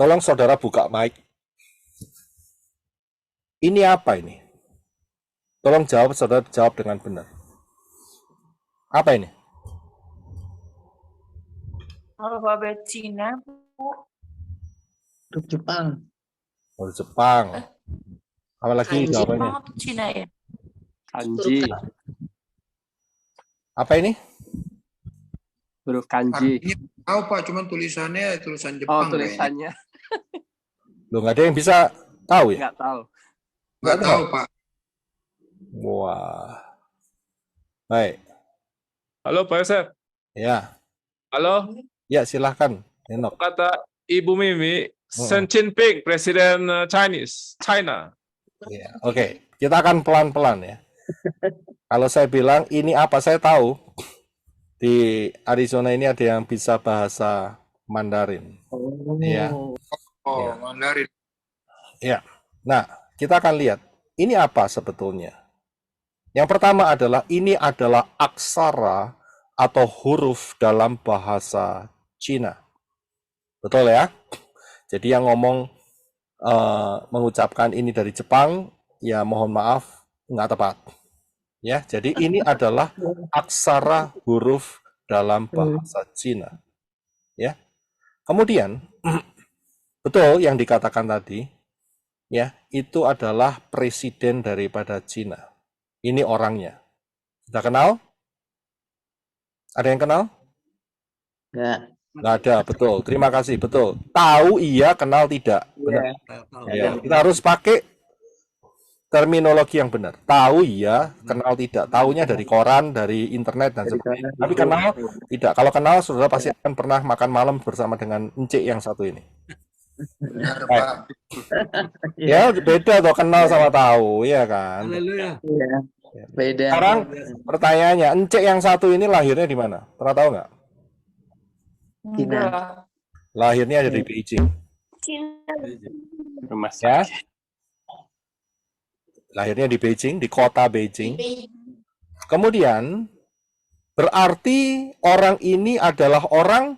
Tolong saudara buka mic. Ini apa ini? Tolong jawab, saudara jawab dengan benar. Apa ini? Alfabet Cina, Bu. Huruf Jepang. Oh, Jepang. Apa lagi Kanji jawabannya? Jepang atau Cina ya? Kanji. Apa ini? Huruf kanji. Artinya tahu Pak, cuman tulisannya tulisan Oh, Jepang. tulisannya. Loh, nggak ada yang bisa tahu ya? Nggak tahu. Nggak tahu Pak. Wah. Baik. Halo Pak Yosef. Ya. Halo. Ya, silahkan. Enok. Kata Ibu Mimi, Xi Jinping, Presiden China. Ya, oke. Kita akan pelan-pelan ya. Kalau saya bilang ini apa, saya tahu di Arizona ini ada yang bisa bahasa Mandarin. Iya. Oh, Ya. Mandarin. Ya. Nah, kita akan lihat ini apa sebetulnya. Yang pertama adalah ini adalah aksara atau huruf dalam bahasa Cina. Betul ya? Jadi yang ngomong mengucapkan ini dari Jepang, ya mohon maaf, nggak tepat. Ya, jadi ini adalah aksara huruf dalam bahasa Cina. Ya. Kemudian betul yang dikatakan tadi, ya, itu adalah presiden daripada Cina. Ini orangnya. Sudah kenal? Ada yang kenal? Enggak. Nggak ada, betul. Terima kasih, betul. Tahu iya, kenal tidak. Benar. Ya, kita harus pakai terminologi yang benar. Tahu iya, kenal tidak. Tahunya dari koran, dari internet, dan sebagainya. Tapi kenal tidak. Kalau kenal, saudara pasti akan pernah makan malam bersama dengan encik yang satu ini. Benar Pak. Ya, beda tuh kenal sama tahu, ya kan? Iya. Beda. Sekarang pertanyaannya, encik yang satu ini lahirnya di mana? Pernah tahu nggak? Cina. Enggak. Lahirnya ada di Beijing. Cina. Rumah Ya. sakit. Lahirnya di Beijing, di kota Beijing. Kemudian, berarti orang ini adalah orang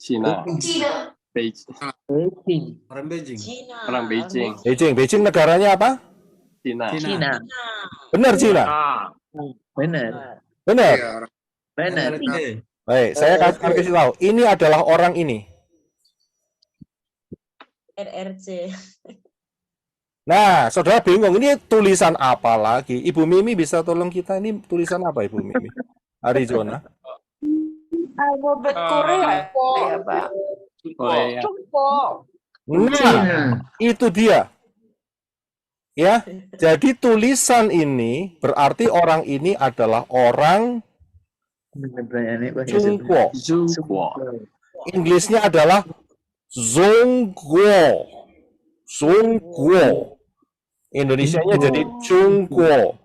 Cina. Cina. Beijing. Beijing. Orang Beijing. Cina. Orang Beijing. Beijing. Beijing negaranya apa? Cina. Cina. Benar, Cina. Benar. Benar. Iya, orang Benar. Baik, saya akan kasih tahu. Ini adalah orang ini. RRC. Nah, saudara bingung, ini tulisan apa lagi? Ibu Mimi bisa tolong kita, ini tulisan apa Ibu Mimi? Arizona. Alfabet Korea, ya, Pak. Korea. Nah, itu dia. Ya, jadi tulisan ini berarti orang ini adalah orang Zhongguo. Zhongguo. Inggrisnya adalah Zhongguo. Zhongguo. Indonesianya jadi Zhongguo.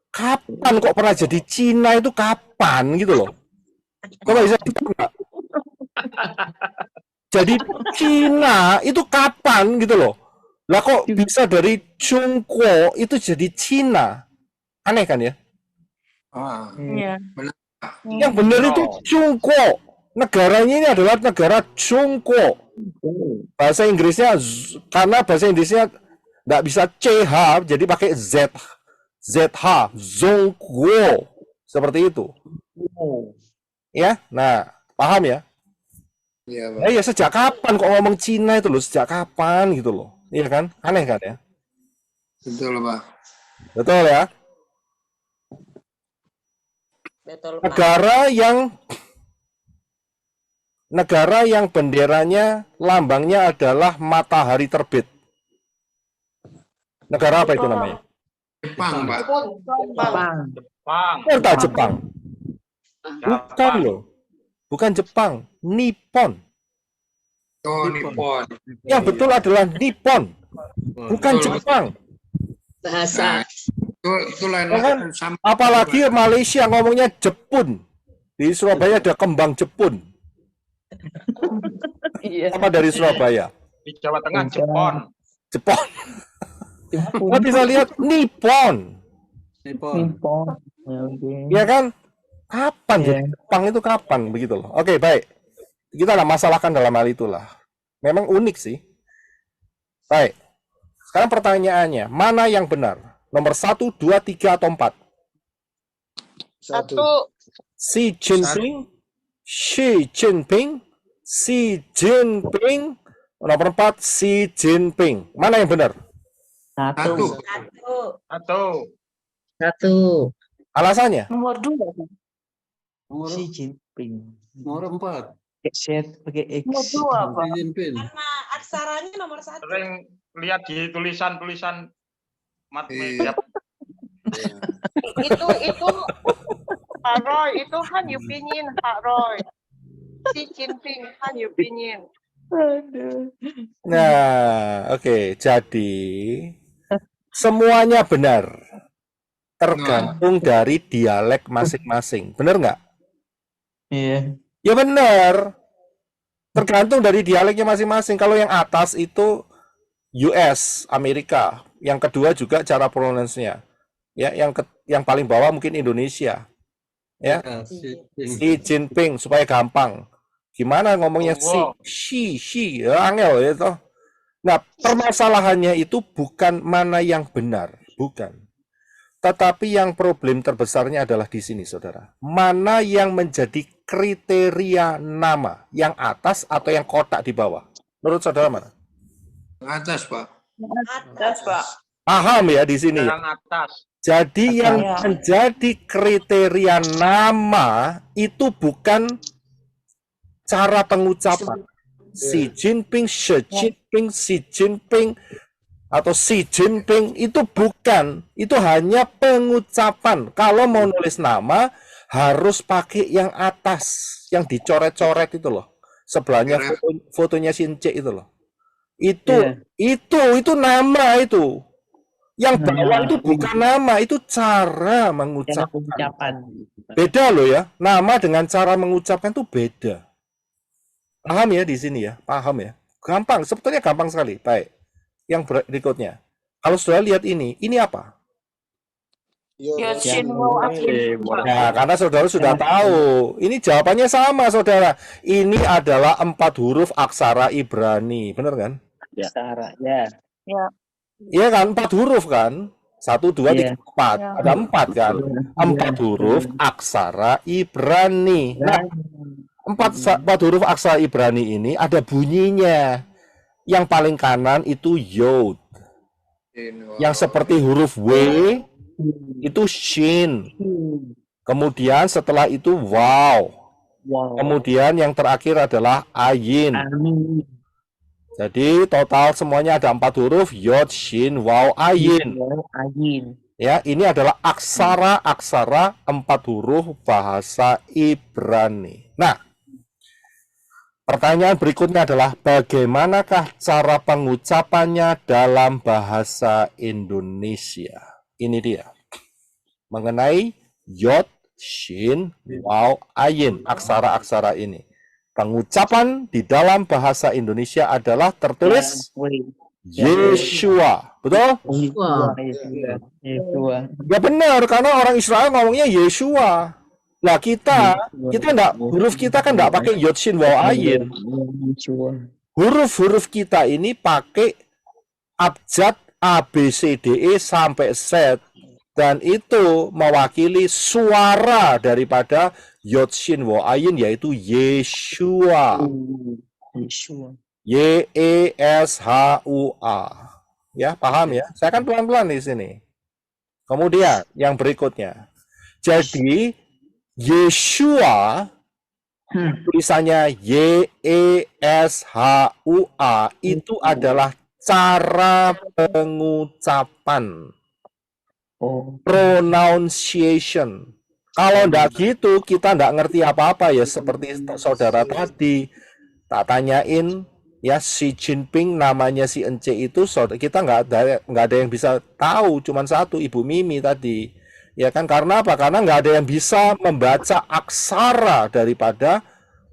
Kapan kok pernah jadi Cina itu kapan gitu loh? Coba bisa enggak? Jadi Cina itu kapan gitu loh? Lah kok bisa dari Zhongguo itu jadi Cina? Aneh kan ya? Ah, Iya. Yang benar itu Zhongguo. Negaranya ini adalah negara Zhongguo. Bahasa Inggrisnya karena bahasa Inggrisnya nggak bisa CH, jadi pakai ZH, Zhongguo. Seperti itu. Ya, nah, paham ya? iya Pak. Ya sejak kapan kok ngomong Cina itu loh? Sejak kapan gitu loh? Iya kan? Aneh kan ya? Betul Pak. Betul ya? Betul, Pak. Negara yang benderanya, lambangnya adalah matahari terbit. Negara apa itu namanya? Jepang Pak. Jepang. Kota Jepang. Bukan loh. Bukan Jepang. Nippon. Oh, Nippon. Yang betul adalah Nippon. Bukan Betul. Jepang. Bahasa. Itu lain Ya kan? sama. Apalagi Malaysia ngomongnya Jepun. Di Surabaya ada kembang Jepun. Iya. Apa dari Surabaya? Di Jawa Tengah, Jepang. Jepun. Kita bisa lihat Nippon. Nippon. Ya, oke. Ya kan? Kapan Iya. jadi Jepang itu kapan begitu loh. Oke, baik. kita nggak masalahkan dalam hal itulah. Memang unik sih. Baik. Sekarang pertanyaannya, mana yang benar? Nomor 1, 2, 3, atau 4? Satu. Xi Jinping, Xi Jinping, Xi Jinping. Nomor 4, Xi Jinping. Mana yang benar? Satu. Satu. Alasannya? Nomor 2. Xi Jinping. Nomor 4. Pakai X. Nomor 2, Pak. Karena aksaranya nomor 1. Sering lihat di tulisan-tulisan mat Iya. media. Itu Pak Roy, itu Han Yupingin, Pak Roy. Xi Jinping, Han Yupingin. Nah, oke. Jadi, semuanya benar. Tergantung dari dialek masing-masing. Benar nggak? Iya. Ya benar. Tergantung dari dialeknya masing-masing. Kalau yang atas itu US, Amerika. Yang kedua juga cara pronounce-nya. Ya, yang paling bawah mungkin Indonesia. Ya, Xi Jinping supaya gampang. Gimana ngomongnya Xi, ya, angel itu. Nah, permasalahannya itu bukan mana yang benar, bukan. Tetapi yang problem terbesarnya adalah di sini, saudara. Mana yang menjadi kriteria nama? Yang atas atau yang kotak di bawah? Menurut saudara mana? Atas, Pak. Atas, Pak. Paham ya di sini? Yang atas. Jadi yang Ya. menjadi kriteria nama itu bukan cara pengucapan. Xi Jinping, Xi Jinping, Xi Jinping, atau Xi Jinping itu bukan. Itu hanya pengucapan. Kalau mau nulis nama, harus pakai yang atas. Yang dicoret-coret itu loh. Sebelahnya fotonya Since itu loh. Itu nama itu. Yang bawah itu bukan nama, itu cara mengucapkan. Beda loh ya. Nama dengan cara mengucapkan itu beda. Paham ya di sini ya? Paham ya? Gampang, sebetulnya gampang sekali. Baik. Yang berikutnya. Kalau sudah lihat ini apa? Yoshin Wo Akin. Nah, karena saudara sudah tahu. Ini jawabannya sama, saudara. Ini adalah 4 huruf aksara Ibrani. Benar kan? Aksara, ya. Ya. Iya kan? 4 huruf kan? 1, 2, 3, 4. Ya. Ada 4 kan? 4 huruf aksara Ibrani. Nah, 4 huruf aksara Ibrani ini ada bunyinya. Yang paling kanan itu yod. Yang seperti huruf W itu shin. Kemudian setelah itu waw. Kemudian yang terakhir adalah ayin. Jadi total semuanya ada 4 huruf yod, shin, waw, ayin. Ya, ini adalah aksara-aksara 4 huruf bahasa Ibrani. Nah, pertanyaan berikutnya adalah bagaimanakah cara pengucapannya dalam bahasa Indonesia? Ini dia. Mengenai yod, shin, waw, ayin, aksara-aksara ini. Pengucapan di dalam bahasa Indonesia adalah tertulis Yeshua. Betul? Ya benar, karena orang Israel ngomongnya Yeshua. Lah kita enggak, huruf kita kan enggak pakai yod, shin, waw, ayin. Huruf-huruf kita ini pakai abjad A, B, C, D, E sampai Z. Dan itu mewakili suara daripada yod, shin, waw, ayin, yaitu Yeshua. Y-E-S-H-U-A. Ya, paham ya? Saya kan pelan-pelan di sini. Kemudian yang berikutnya. Jadi Yeshua tulisannya Y-E-S-H-U-A itu adalah cara pengucapan. Pronunciation. Kalau enggak gitu, kita enggak ngerti apa-apa ya. Seperti saudara tadi, tak tanyain, ya Xi Jinping namanya si Ence itu, kita enggak ada yang bisa tahu, cuman satu, Ibu Mimi tadi. Ya kan, karena apa? Karena enggak ada yang bisa membaca aksara daripada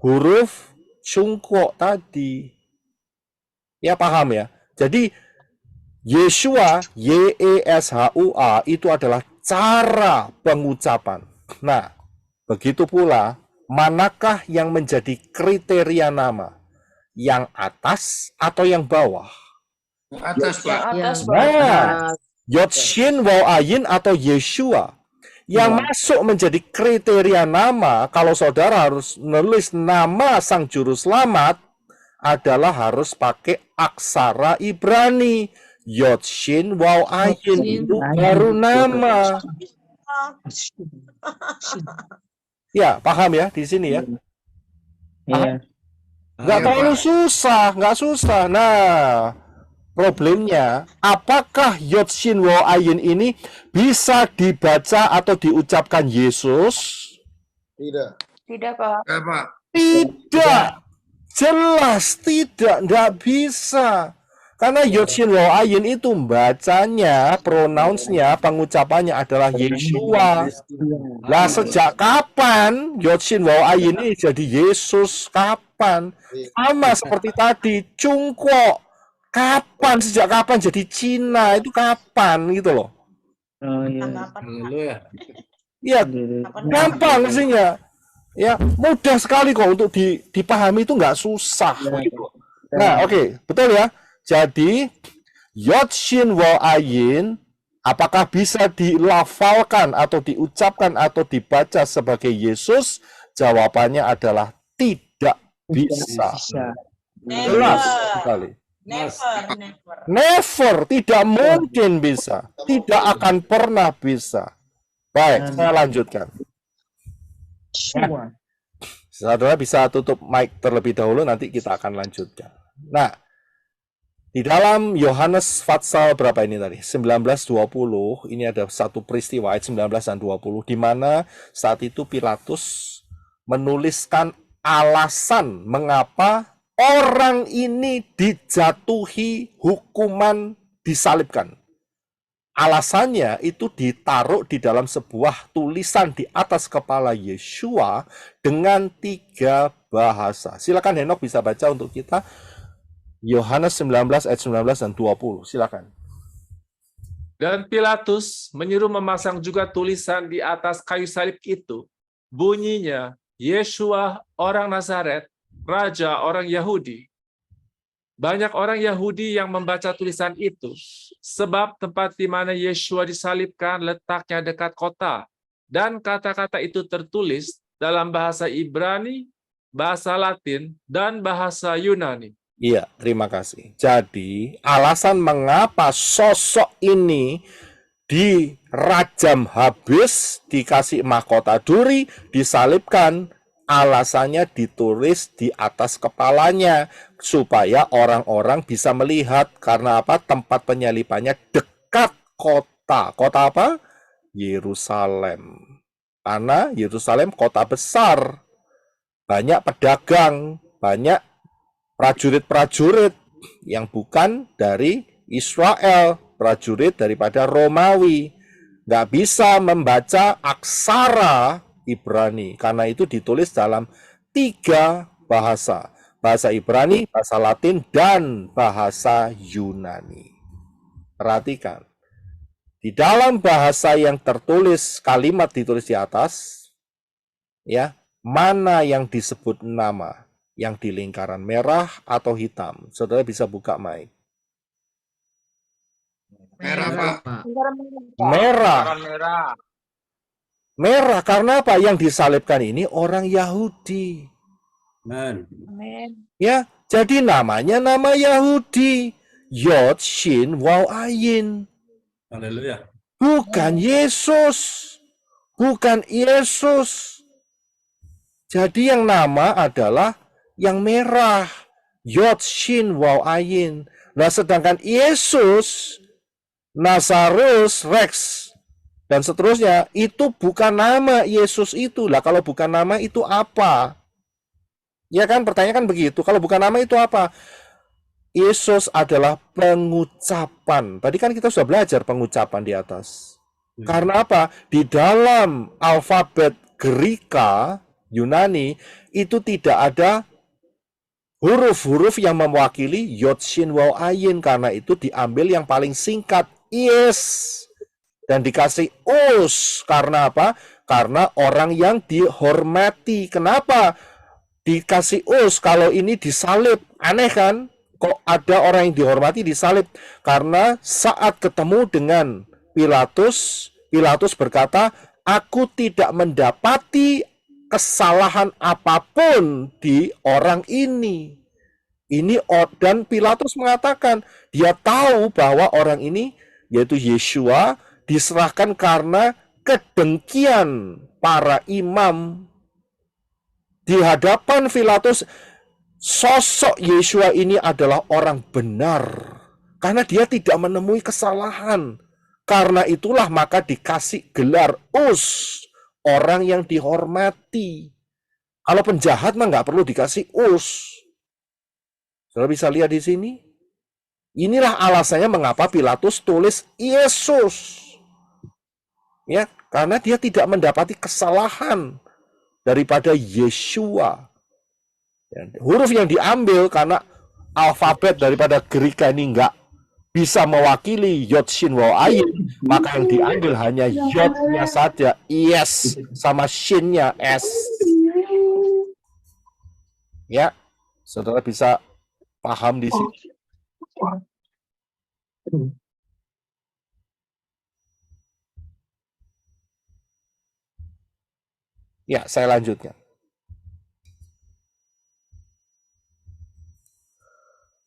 huruf Cungko tadi. Ya paham ya? Jadi, Yeshua, Y-E-S-H-U-A, itu adalah cara pengucapan. Nah, begitu pula manakah yang menjadi kriteria nama? Yang atas atau yang bawah? Atas, Pak. Atas, Pak. Nah, Yod Shin Waw Ayin atau Yeshua. Yang masuk menjadi kriteria nama, kalau saudara harus nulis nama Sang Juru Selamat, adalah harus pakai aksara Ibrani. Yod Shin Waw Ayin itu baru nama. Ya, paham ya di sini ya? Iya. Nggak terlalu susah, nggak susah. Nah, problemnya, apakah Yod Shin Waw Ayin ini bisa dibaca atau diucapkan Yesus? Tidak, Pak. Ya, Pak. Tidak. Jelas tidak, nggak bisa. Karena Yod Shin Waw Ayin itu bacanya, pronouns-nya, pengucapannya adalah Yeshua. Lah sejak kapan Yod Shin Waw Ayin ini jadi Yesus? Kapan? Sama seperti tadi, Cungkwo. Kapan? Sejak kapan jadi Cina? Itu kapan gitu loh. Oh iya. Tanggapan, Pak. Haleluya. Iya, Tanggapan, Pak. gampang sihnya. Ya, mudah sekali kok untuk dipahami, itu nggak susah. Gitu. Nah, oke, betul ya. Jadi, Yod Shin Waw Ayin, apakah bisa dilafalkan atau diucapkan atau dibaca sebagai Yesus? Jawabannya adalah tidak bisa. Jelas sekali. Never, tidak mungkin bisa. Tidak akan pernah bisa. Baik, saya lanjutkan. Saudara bisa tutup mic terlebih dahulu, nanti kita akan lanjutkan. Nah, di dalam Yohanes Fatsal berapa ini tadi? 19:20, ini ada satu peristiwa ayat 19 dan 20, di mana saat itu Pilatus menuliskan alasan mengapa orang ini dijatuhi hukuman disalibkan. Alasannya itu ditaruh di dalam sebuah tulisan di atas kepala Yeshua dengan 3 bahasa. Silakan Henok bisa baca untuk kita. Yohanes 19 ayat 19 dan 20. Silakan. Dan Pilatus menyuruh memasang juga tulisan di atas kayu salib itu. Bunyinya, Yeshua orang Nazaret, Raja orang Yahudi. Banyak orang Yahudi yang membaca tulisan itu, sebab tempat di mana Yeshua disalibkan letaknya dekat kota. Dan kata-kata itu tertulis dalam bahasa Ibrani, bahasa Latin, dan bahasa Yunani. Iya, terima kasih. Jadi, alasan mengapa sosok ini dirajam habis, dikasih mahkota duri, disalibkan, alasannya ditulis di atas kepalanya, supaya orang-orang bisa melihat. Karena apa? Tempat penyalibannya dekat kota. Kota apa? Yerusalem. Karena Yerusalem kota besar. Banyak pedagang, banyak prajurit-prajurit yang bukan dari Israel, prajurit daripada Romawi. Nggak bisa membaca aksara Ibrani, karena itu ditulis dalam 3 bahasa. Bahasa Ibrani, bahasa Latin, dan bahasa Yunani. Perhatikan. Di dalam bahasa yang tertulis, kalimat ditulis di atas, ya, mana yang disebut nama? Yang di lingkaran merah atau hitam? Saudara bisa buka mic. Merah, Pak. Merah. Merah. Merah karena apa? Yang disalibkan ini orang Yahudi. Amin. Ya, jadi namanya nama Yahudi. Yod Shin Waw Ayin. Haleluya. Bukan Yesus. Bukan Yesus. Jadi yang nama adalah yang merah, Yod Shin Waw Ayin. Nah, sedangkan Yesus, Nazarus Rex, dan seterusnya, itu bukan nama Yesus itu. Lah, kalau bukan nama itu apa? Ya kan, pertanyaan kan begitu. Kalau bukan nama itu apa? Yesus adalah pengucapan. Tadi kan kita sudah belajar pengucapan di atas. Karena apa? Di dalam alfabet Greka, Yunani, itu tidak ada huruf-huruf yang mewakili Yod Shin Waw Ayin, karena itu diambil yang paling singkat, Yes, dan dikasih Us. Karena apa? karena orang yang dihormati. Kenapa dikasih us kalau ini disalib? Aneh kan? Kok ada orang yang dihormati disalib? Karena saat ketemu dengan Pilatus, Pilatus berkata, aku tidak mendapati kesalahan apapun di orang ini. Dan Pilatus mengatakan, dia tahu bahwa orang ini, yaitu Yeshua, diserahkan karena kedengkian para imam. Di hadapan Pilatus, sosok Yeshua ini adalah orang benar. Karena dia tidak menemui kesalahan. Karena itulah maka dikasih gelar us, orang yang dihormati. Kalau penjahat mah nggak perlu dikasih us. Saudara bisa lihat di sini. Inilah alasannya mengapa Pilatus tulis Yesus. Ya, karena dia tidak mendapati kesalahan daripada Yeshua. Ya, huruf yang diambil karena alfabet daripada Greka ini enggak bisa mewakili Yod Shin Waw Ayin, maka yang diambil hanya Yod-nya saja, yes, sama Shin-nya S. Ya, saudara bisa paham di sini. Ya, saya lanjutkan.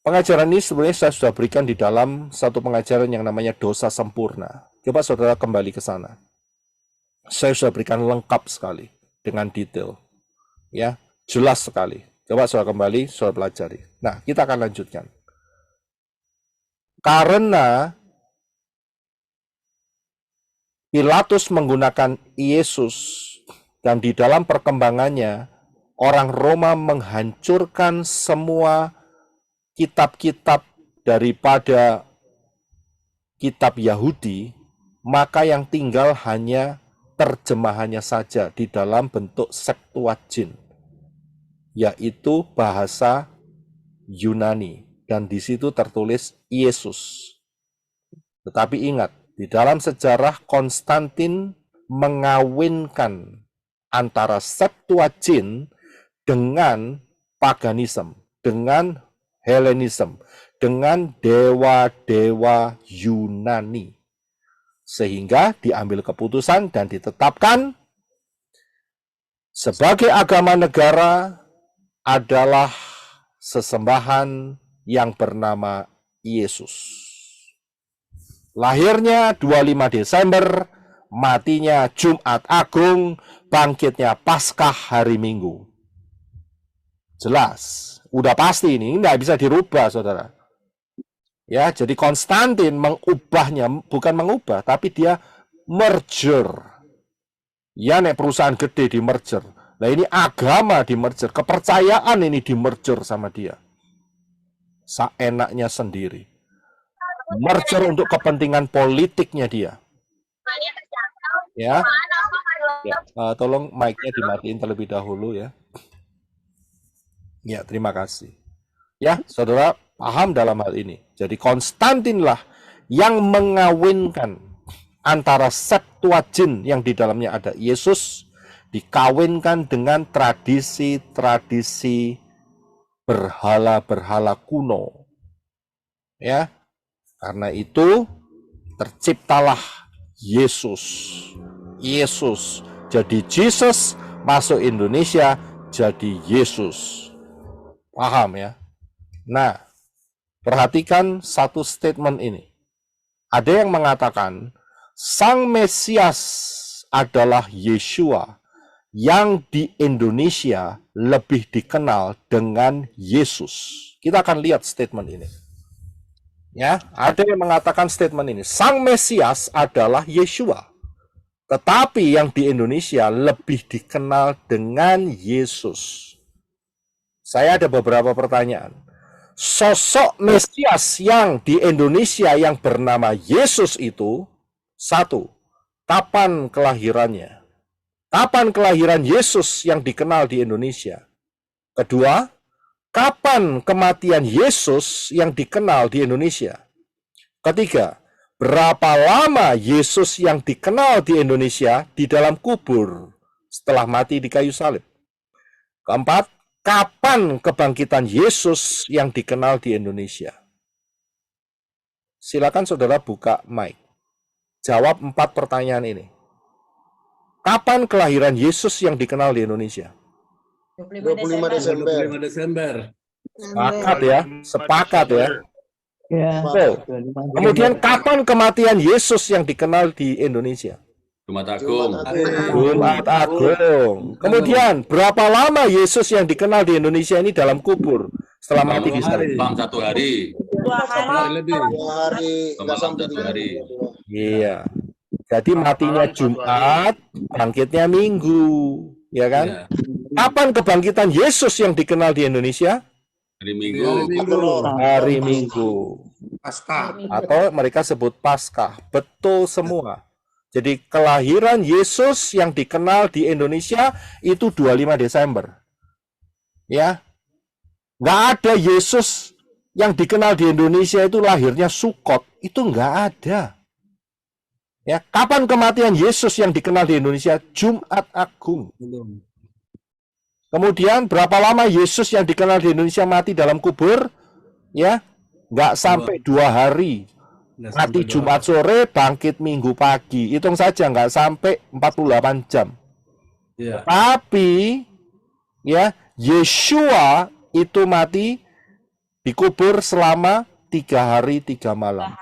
Pengajaran ini sebenarnya saya sudah berikan di dalam satu pengajaran yang namanya dosa sempurna. Coba saudara kembali ke sana. Saya sudah berikan lengkap sekali dengan detail. Ya, jelas sekali. Coba saudara kembali, saudara pelajari. Nah, kita akan lanjutkan. Karena Pilatus menggunakan Yesus dan di dalam perkembangannya orang Roma menghancurkan semua kitab-kitab daripada kitab Yahudi, maka yang tinggal hanya terjemahannya saja di dalam bentuk Septuagint, yaitu bahasa Yunani. Dan di situ tertulis Yesus. Tetapi ingat, di dalam sejarah Konstantin mengawinkan antara Septuagint dengan paganisme, dengan Helenisme, dengan dewa-dewa Yunani. Sehingga diambil keputusan dan ditetapkan sebagai agama negara adalah sesembahan yang bernama Yesus. Lahirnya 25 Desember, matinya Jumat Agung, bangkitnya Paskah hari Minggu. Jelas, udah pasti ini nggak bisa dirubah, saudara. Ya, jadi Konstantin mengubahnya, bukan mengubah, tapi dia merger. Ya, nek perusahaan gede di merger. Nah, ini agama di merger, kepercayaan ini di merger sama dia. Seenaknya sendiri. Merger untuk kepentingan politiknya dia. Ya, tolong mic-nya dimatiin terlebih dahulu ya. Ya, terima kasih. Ya, saudara paham dalam hal ini. Jadi Konstantinlah yang mengawinkan antara Septuagint yang di dalamnya ada Yesus dikawinkan dengan tradisi-tradisi berhala-berhala kuno. Ya. Karena itu terciptalah Yesus. Yesus. Jadi Jesus masuk Indonesia jadi Yesus. Paham ya? Nah, perhatikan satu statement ini. Ada yang mengatakan Sang Mesias adalah Yeshua yang di Indonesia lebih dikenal dengan Yesus. Kita akan lihat statement ini. Ya, ada yang mengatakan statement ini. Sang Mesias adalah Yeshua. Tetapi yang di Indonesia lebih dikenal dengan Yesus. Saya ada beberapa pertanyaan. Sosok Mesias yang di Indonesia yang bernama Yesus itu, satu, kapan kelahirannya? Kapan kelahiran Yesus yang dikenal di Indonesia? Kedua, kapan kematian Yesus yang dikenal di Indonesia? Ketiga, berapa lama Yesus yang dikenal di Indonesia di dalam kubur setelah mati di kayu salib? Keempat, kapan kebangkitan Yesus yang dikenal di Indonesia? Silakan saudara buka mic. Jawab 4 pertanyaan ini. Kapan kelahiran Yesus yang dikenal di Indonesia? 25 Desember. 25 Desember. Sepakat ya, sepakat ya. Ya. Betul. Kemudian kapan kematian Yesus yang dikenal di Indonesia? Jumat Agung. Jumat Agung. Kemudian berapa lama Yesus yang dikenal di Indonesia ini dalam kubur setelah mati di sana? Bang 1 hari. 2 hari. Lebih. 2 hari, nggak sampai 1 hari. Iya. Jadi matinya Jumat, bangkitnya Minggu, ya kan? Ya. Kapan kebangkitan Yesus yang dikenal di Indonesia? Hari Minggu. Hari Minggu. Pasca. Atau mereka sebut Paskah. Betul semua. Jadi kelahiran Yesus yang dikenal di Indonesia itu 25 Desember. Ya. Nggak ada Yesus yang dikenal di Indonesia itu lahirnya Sukot. Itu nggak ada. Ya, kapan kematian Yesus yang dikenal di Indonesia? Jumat Agung. Kemudian berapa lama Yesus yang dikenal di Indonesia mati dalam kubur? Ya, nggak sampai 2 hari. Mati Jumat sore, bangkit Minggu pagi. Hitung saja nggak sampai 48 jam. Ya. Tapi ya, Yeshua itu mati dikubur selama 3 hari 3 malam.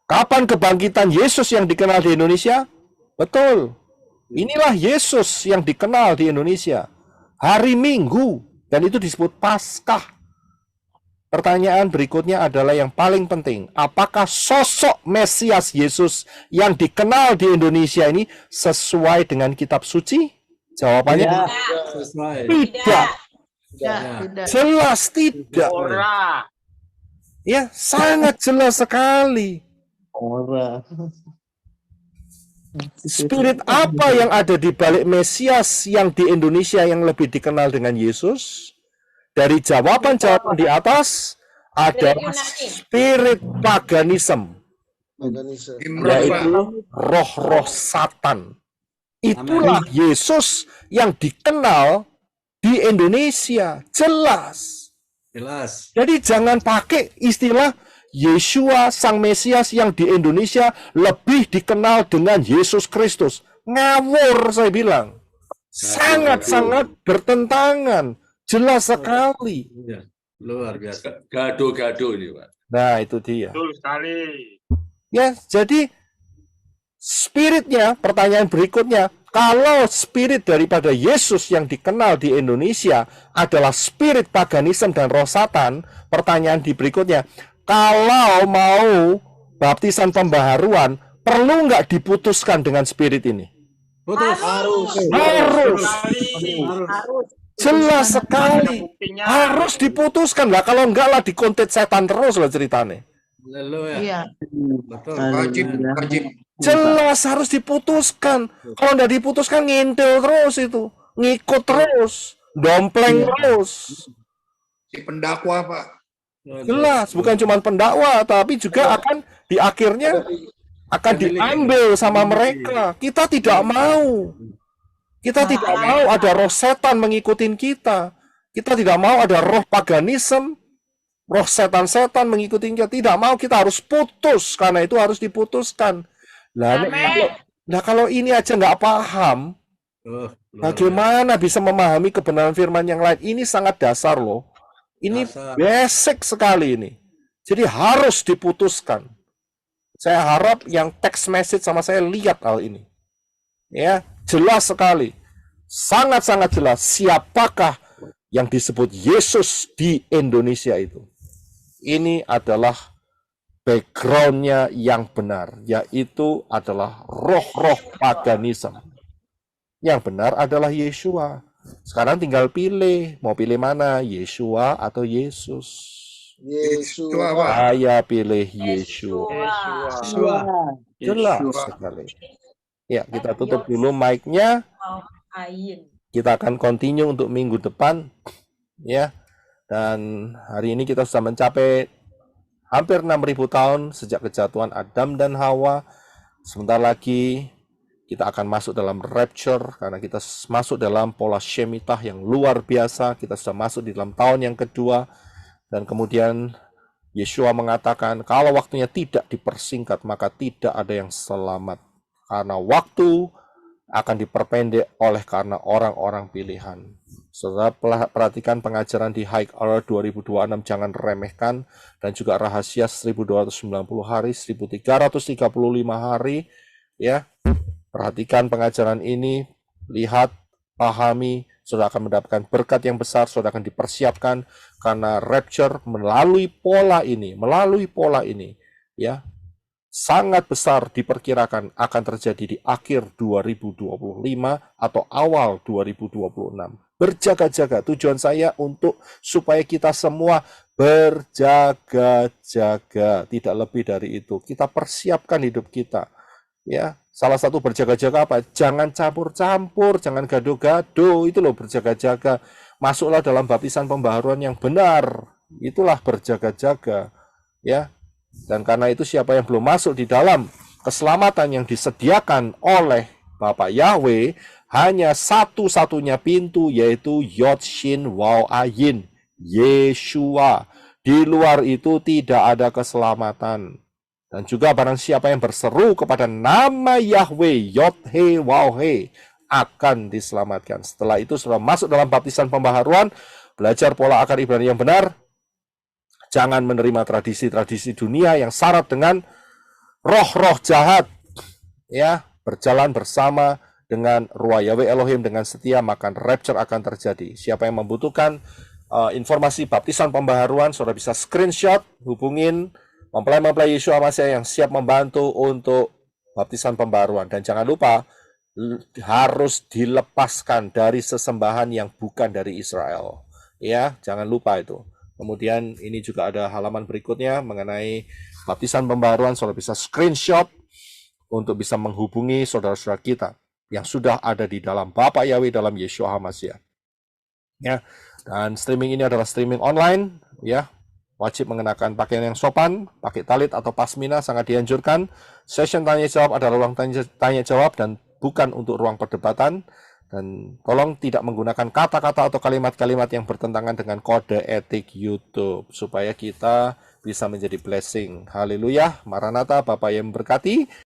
Kapan kebangkitan Yesus yang dikenal di Indonesia? Betul. Inilah Yesus yang dikenal di Indonesia. Hari Minggu. Dan itu disebut Paskah. Pertanyaan berikutnya adalah yang paling penting. Apakah sosok Mesias Yesus yang dikenal di Indonesia ini sesuai dengan kitab suci? Jawabannya Sesuai. tidak. Tidak. Jelas tidak. Ora. Ya, sangat jelas sekali. Ora. Spirit apa yang ada di balik Mesias yang di Indonesia yang lebih dikenal dengan Yesus? Dari jawaban-jawaban di atas adalah spirit paganisme, yaitu roh-roh Satan. Itulah Yesus yang dikenal di Indonesia. Jelas. Jelas. Jadi jangan pakai istilah Yeshua Sang Mesias yang di Indonesia lebih dikenal dengan Yesus Kristus. Ngawur saya bilang. Sangat-sangat bertentangan. Jelas sekali. Ya. Luar biasa. Gaduh-gaduh ini, Pak. Nah, itu dia. Betul sekali. Ya, jadi spiritnya, pertanyaan berikutnya, kalau spirit daripada Yesus yang dikenal di Indonesia adalah spirit paganisme dan roh Satan, pertanyaan di berikutnya, kalau mau baptisan pembaharuan, perlu nggak diputuskan dengan spirit ini? Putus. Harus. Jelas sekali. Buktinya. Harus diputuskan lah. Kalau enggak lah dikontet setan terus lah ceritanya. Haleluya. Iya. Betul. Wajib. Jelas harus diputuskan. Kalau enggak diputuskan ngintil terus itu. Ngikut terus. Dompleng terus. Si pendakwa, Pak. Jelas. Bukan cuma pendakwa. Tapi juga akan di akhirnya akan diambil sama mereka. Kita tidak mau. Kita tidak mau ada roh setan mengikuti kita. Kita tidak mau ada roh paganisme, roh setan-setan mengikuti kita. Tidak mau, kita harus putus. Karena itu harus diputuskan. Nah, kalau ini aja nggak paham, bagaimana bisa memahami kebenaran firman yang lain? Ini sangat dasar loh. Ini basic sekali ini. Jadi harus diputuskan. Saya harap yang text message sama saya lihat hal ini. Ya, jelas sekali. Sangat-sangat jelas siapakah yang disebut Yesus di Indonesia itu. Ini adalah background-nya yang benar, yaitu adalah roh-roh paganisme. Yang benar adalah Yeshua. Sekarang tinggal pilih, mau pilih mana, Yeshua atau Yesus. Saya pilih Yeshua. Jelas sekali. Ya, kita tutup dulu mic-nya. Kita akan continue untuk minggu depan. Ya. Dan hari ini kita sudah mencapai hampir 6.000 tahun sejak kejatuhan Adam dan Hawa. Sebentar lagi kita akan masuk dalam rapture karena kita masuk dalam pola Shemitah yang luar biasa. Kita sudah masuk di dalam tahun yang kedua. Dan kemudian Yeshua mengatakan kalau waktunya tidak dipersingkat maka tidak ada yang selamat. Karena waktu akan diperpendek oleh karena orang-orang pilihan. Saudara perhatikan pengajaran di High Hour 2026, jangan remehkan, dan juga rahasia 1290 hari, 1335 hari, ya. Perhatikan pengajaran ini, lihat, pahami, saudara akan mendapatkan berkat yang besar, saudara akan dipersiapkan karena rapture melalui pola ini, ya. Sangat besar diperkirakan akan terjadi di akhir 2025 atau awal 2026. Berjaga-jaga, tujuan saya untuk supaya kita semua berjaga-jaga, tidak lebih dari itu. Kita persiapkan hidup kita. Ya, salah satu berjaga-jaga apa? Jangan campur-campur, jangan gado-gado, itu loh berjaga-jaga. Masuklah dalam baptisan pembaharuan yang benar. Itulah berjaga-jaga, ya. Dan karena itu siapa yang belum masuk di dalam keselamatan yang disediakan oleh Bapak Yahweh, hanya satu-satunya pintu, yaitu Yod Shin Waw Ayin, Yeshua. Di luar itu tidak ada keselamatan. Dan juga barang siapa yang berseru kepada nama Yahweh, Yod He Waw He, akan diselamatkan. Setelah itu sudah masuk dalam baptisan pembaharuan, belajar pola akar Ibrani yang benar. Jangan menerima tradisi-tradisi dunia yang syarat dengan roh-roh jahat. Ya, berjalan bersama dengan Ruah Yahweh Elohim dengan setia, maka rapture akan terjadi. Siapa yang membutuhkan informasi baptisan pembaharuan, saudara bisa screenshot, hubungin mempelai-mempelai Yeshua Mashiach yang siap membantu untuk baptisan pembaharuan. Dan jangan lupa, harus dilepaskan dari sesembahan yang bukan dari Israel. Ya, jangan lupa itu. Kemudian ini juga ada halaman berikutnya mengenai baptisan pembaharuan. Saudara bisa screenshot untuk bisa menghubungi saudara-saudara kita yang sudah ada di dalam Bapa Yahweh dalam Yeshua HaMashiach. Ya, dan streaming ini adalah streaming online. Ya, wajib mengenakan pakaian yang sopan, pakai talit atau pasmina sangat dianjurkan. Session tanya jawab adalah ruang tanya jawab dan bukan untuk ruang perdebatan. Dan tolong tidak menggunakan kata-kata atau kalimat-kalimat yang bertentangan dengan kode etik YouTube, supaya kita bisa menjadi blessing. Haleluya, Maranatha, Bapa yang memberkati.